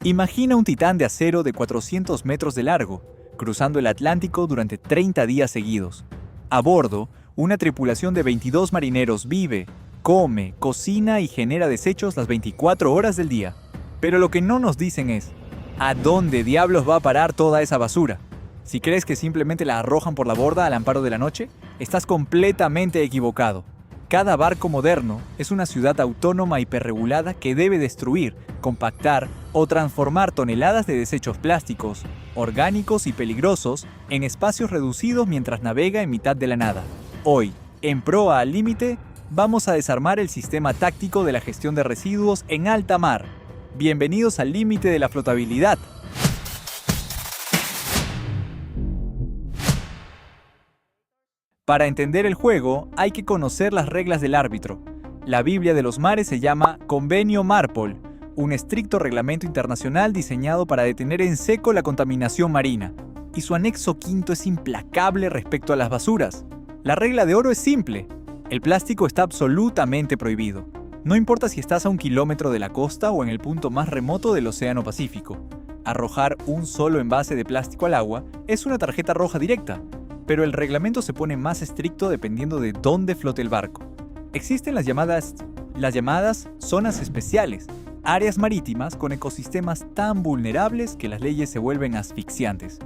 Imagina un titán de acero de 400 metros de largo, cruzando el Atlántico durante 30 días seguidos. A bordo, una tripulación de 22 marineros vive, come, cocina y genera desechos las 24 horas del día. Pero lo que no nos dicen es, ¿a dónde diablos va a parar toda esa basura? Si crees que simplemente la arrojan por la borda al amparo de la noche, estás completamente equivocado. Cada barco moderno es una ciudad autónoma hiperregulada que debe destruir, compactar o transformar toneladas de desechos plásticos, orgánicos y peligrosos en espacios reducidos mientras navega en mitad de la nada. Hoy, en Proa al Límite, vamos a desarmar el sistema táctico de la gestión de residuos en alta mar. Bienvenidos al límite de la flotabilidad. Para entender el juego, hay que conocer las reglas del árbitro. La Biblia de los mares se llama Convenio Marpol, un estricto reglamento internacional diseñado para detener en seco la contaminación marina. Y su anexo quinto es implacable respecto a las basuras. La regla de oro es simple. El plástico está absolutamente prohibido. No importa si estás a 1 kilómetro de la costa o en el punto más remoto del Océano Pacífico. Arrojar un solo envase de plástico al agua es una tarjeta roja directa. Pero el reglamento se pone más estricto dependiendo de dónde flote el barco. Existen las llamadas zonas especiales, áreas marítimas con ecosistemas tan vulnerables que las leyes se vuelven asfixiantes.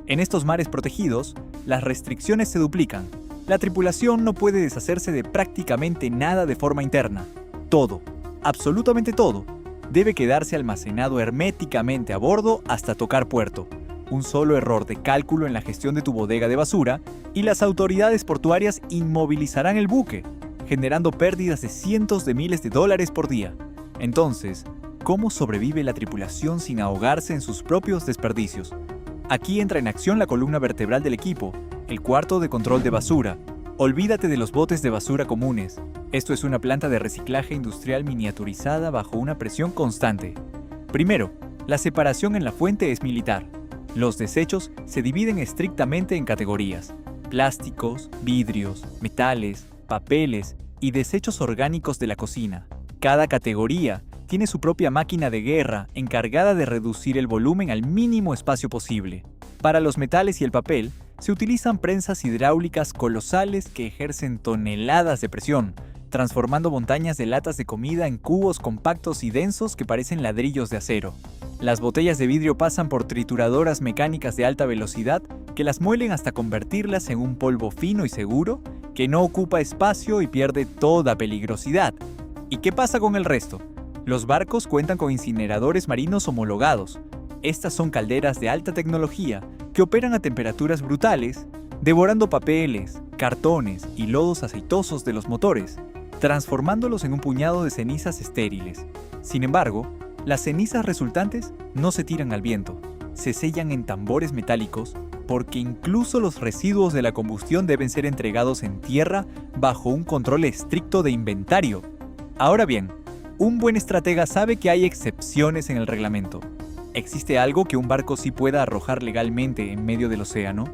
En estos mares protegidos, las restricciones se duplican. La tripulación no puede deshacerse de prácticamente nada de forma interna. Todo, absolutamente todo, debe quedarse almacenado herméticamente a bordo hasta tocar puerto. Un solo error de cálculo en la gestión de tu bodega de basura y las autoridades portuarias inmovilizarán el buque, generando pérdidas de cientos de miles de dólares por día. Entonces, ¿cómo sobrevive la tripulación sin ahogarse en sus propios desperdicios? Aquí entra en acción la columna vertebral del equipo, el cuarto de control de basura. Olvídate de los botes de basura comunes. Esto es una planta de reciclaje industrial miniaturizada bajo una presión constante. Primero, la separación en la fuente es militar. Los desechos se dividen estrictamente en categorías: plásticos, vidrios, metales, papeles y desechos orgánicos de la cocina. Cada categoría tiene su propia máquina de guerra encargada de reducir el volumen al mínimo espacio posible. Para los metales y el papel, se utilizan prensas hidráulicas colosales que ejercen toneladas de presión, transformando montañas de latas de comida en cubos compactos y densos que parecen ladrillos de acero. Las botellas de vidrio pasan por trituradoras mecánicas de alta velocidad que las muelen hasta convertirlas en un polvo fino y seguro que no ocupa espacio y pierde toda peligrosidad. ¿Y qué pasa con el resto? Los barcos cuentan con incineradores marinos homologados. Estas son calderas de alta tecnología que operan a temperaturas brutales, devorando papeles, cartones y lodos aceitosos de los motores, transformándolos en un puñado de cenizas estériles. Sin embargo, las cenizas resultantes no se tiran al viento, se sellan en tambores metálicos porque incluso los residuos de la combustión deben ser entregados en tierra bajo un control estricto de inventario. Ahora bien, un buen estratega sabe que hay excepciones en el reglamento. ¿Existe algo que un barco sí pueda arrojar legalmente en medio del océano?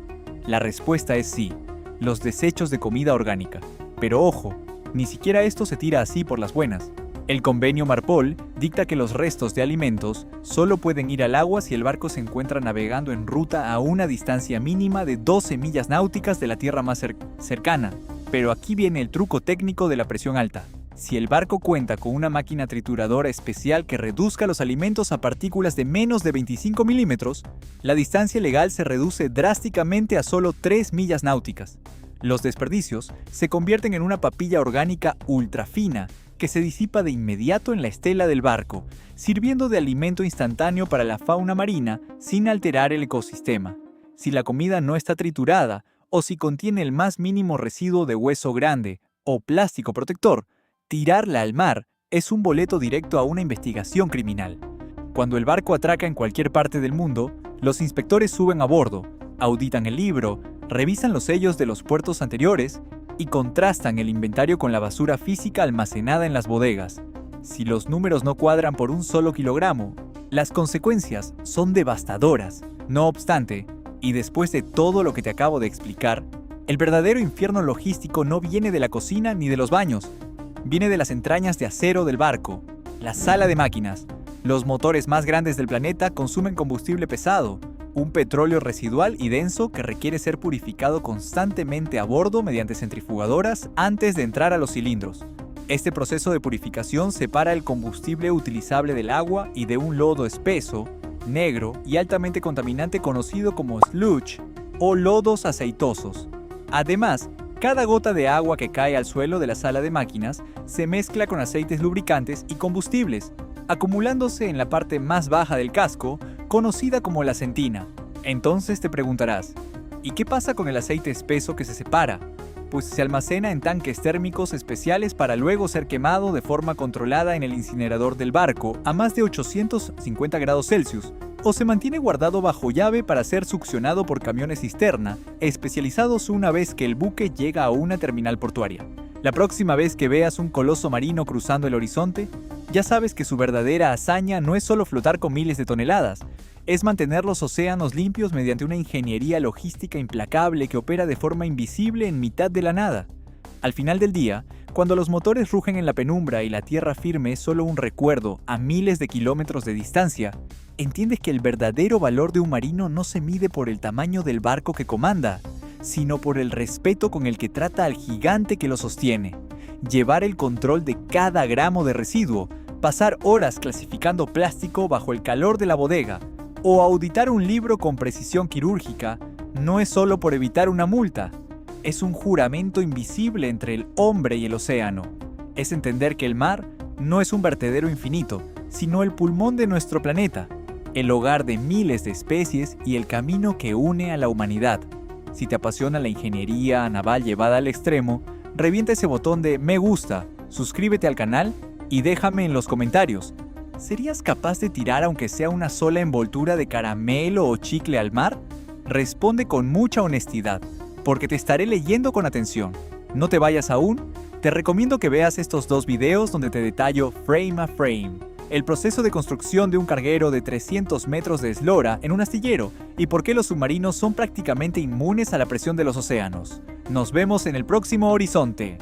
La respuesta es sí, los desechos de comida orgánica. Pero ojo, ni siquiera esto se tira así por las buenas. El convenio Marpol dicta que los restos de alimentos solo pueden ir al agua si el barco se encuentra navegando en ruta a una distancia mínima de 12 millas náuticas de la tierra más cercana. Pero aquí viene el truco técnico de la presión alta. Si el barco cuenta con una máquina trituradora especial que reduzca los alimentos a partículas de menos de 25 milímetros, la distancia legal se reduce drásticamente a solo 3 millas náuticas. Los desperdicios se convierten en una papilla orgánica ultra fina que se disipa de inmediato en la estela del barco, sirviendo de alimento instantáneo para la fauna marina sin alterar el ecosistema. Si la comida no está triturada o si contiene el más mínimo residuo de hueso grande o plástico protector, tirarla al mar es un boleto directo a una investigación criminal. Cuando el barco atraca en cualquier parte del mundo, los inspectores suben a bordo, auditan el libro, revisan los sellos de los puertos anteriores y contrastan el inventario con la basura física almacenada en las bodegas. Si los números no cuadran por un solo kilogramo, las consecuencias son devastadoras. No obstante, y después de todo lo que te acabo de explicar, el verdadero infierno logístico no viene de la cocina ni de los baños, viene de las entrañas de acero del barco, la sala de máquinas, Los motores más grandes del planeta consumen combustible pesado, un petróleo residual y denso que requiere ser purificado constantemente a bordo mediante centrifugadoras antes de entrar a los cilindros. Este proceso de purificación separa el combustible utilizable del agua y de un lodo espeso, negro y altamente contaminante conocido como sludge o lodos aceitosos. Además, cada gota de agua que cae al suelo de la sala de máquinas se mezcla con aceites lubricantes y combustibles, acumulándose en la parte más baja del casco, conocida como la centina. Entonces te preguntarás, ¿y qué pasa con el aceite espeso que se separa? Pues se almacena en tanques térmicos especiales para luego ser quemado de forma controlada en el incinerador del barco a más de 850 grados Celsius, o se mantiene guardado bajo llave para ser succionado por camiones cisterna, especializados una vez que el buque llega a una terminal portuaria. La próxima vez que veas un coloso marino cruzando el horizonte, ya sabes que su verdadera hazaña no es solo flotar con miles de toneladas, es mantener los océanos limpios mediante una ingeniería logística implacable que opera de forma invisible en mitad de la nada. Al final del día, cuando los motores rugen en la penumbra y la tierra firme es solo un recuerdo a miles de kilómetros de distancia, entiendes que el verdadero valor de un marino no se mide por el tamaño del barco que comanda, sino por el respeto con el que trata al gigante que lo sostiene. Llevar el control de cada gramo de residuo, pasar horas clasificando plástico bajo el calor de la bodega, o auditar un libro con precisión quirúrgica, no es solo por evitar una multa. Es un juramento invisible entre el hombre y el océano. Es entender que el mar no es un vertedero infinito, sino el pulmón de nuestro planeta, el hogar de miles de especies y el camino que une a la humanidad. Si te apasiona la ingeniería naval llevada al extremo, revienta ese botón de me gusta, suscríbete al canal y déjame en los comentarios. ¿Serías capaz de tirar aunque sea una sola envoltura de caramelo o chicle al mar? Responde con mucha honestidad, porque te estaré leyendo con atención. No te vayas aún, te recomiendo que veas estos dos videos donde te detallo frame a frame el proceso de construcción de un carguero de 300 metros de eslora en un astillero y por qué los submarinos son prácticamente inmunes a la presión de los océanos. Nos vemos en el próximo horizonte.